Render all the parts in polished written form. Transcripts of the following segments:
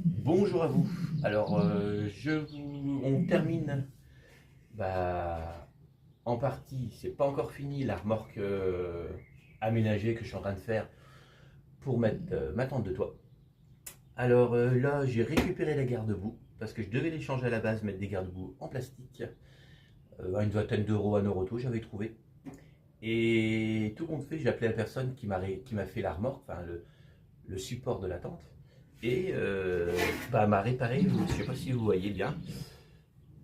Bonjour à vous. Alors, on termine en partie, c'est pas encore fini la remorque aménagée que je suis en train de faire pour mettre ma tente de toit. Alors là, j'ai récupéré les garde-boue parce que je devais les changer à la base, mettre des garde-boue en plastique à une vingtaine d'euros, 1 euro tout, j'avais trouvé. Et tout compte fait, j'ai appelé la personne qui m'a fait la remorque, enfin le support de la tente. Et m'a réparé, je ne sais pas si vous voyez bien.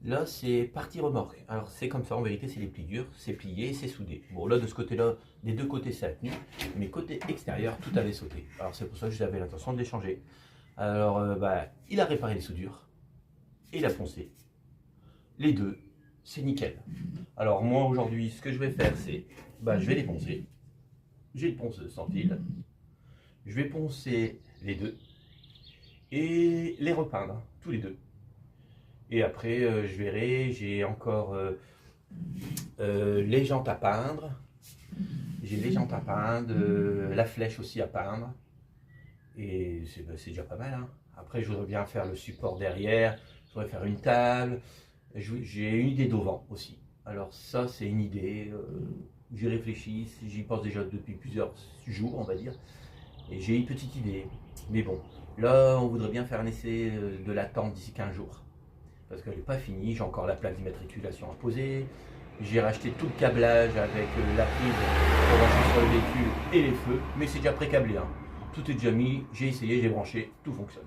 Là, c'est partie remorque. Alors, c'est comme ça, en vérité, c'est les pliures, c'est plié et c'est soudé. Bon, là, de ce côté-là, des deux côtés, ça a tenu, mais côté extérieur, tout avait sauté. Alors, c'est pour ça que j'avais l'intention de les changer. Alors, il a réparé les soudures et il a poncé. Les deux, c'est nickel. Alors, moi, aujourd'hui, ce que je vais faire, c'est, je vais les poncer. J'ai une ponceuse sans fil. Je vais poncer les deux et les repeindre, tous les deux. Et après, je verrai, j'ai encore les jantes à peindre. J'ai les jantes à peindre, la flèche aussi à peindre. Et c'est déjà pas mal, hein. Après, je voudrais bien faire le support derrière. Je voudrais faire une table. J'ai une idée d'auvent aussi. Alors ça, c'est une idée. J'y réfléchis. J'y pense déjà depuis plusieurs jours, on va dire. Et j'ai une petite idée. Mais bon, là, on voudrait bien faire un essai de la tente d'ici 15 jours. Parce qu'elle n'est pas finie, j'ai encore la plaque d'immatriculation à poser. J'ai racheté tout le câblage avec la prise pour brancher sur le véhicule et les feux, mais c'est déjà pré-câblé, hein. Tout est déjà mis, j'ai essayé, j'ai branché, tout fonctionne.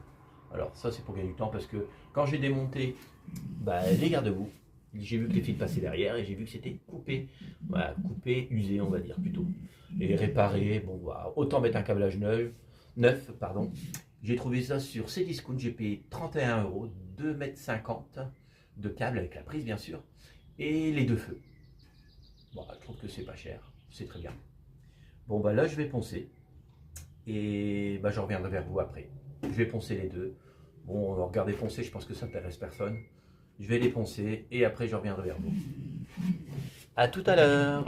Alors ça c'est pour gagner du temps parce que quand j'ai démonté les garde-boue, j'ai vu que les fils passaient derrière et j'ai vu que c'était coupé, voilà, coupé, usé on va dire plutôt. Et réparé, bon voilà, autant mettre un câblage neuf, pardon. J'ai trouvé ça sur Cdiscount, j'ai payé 31 euros, 2,50 m de câble avec la prise bien sûr, et les deux feux. Bon, je trouve que c'est pas cher, c'est très bien. Bon là je vais poncer, et je reviendrai vers vous après. Je vais poncer les deux. Bon, regardez poncer, je pense que ça n'intéresse personne. Je vais les poncer, et après je reviendrai vers vous. À tout à l'heure.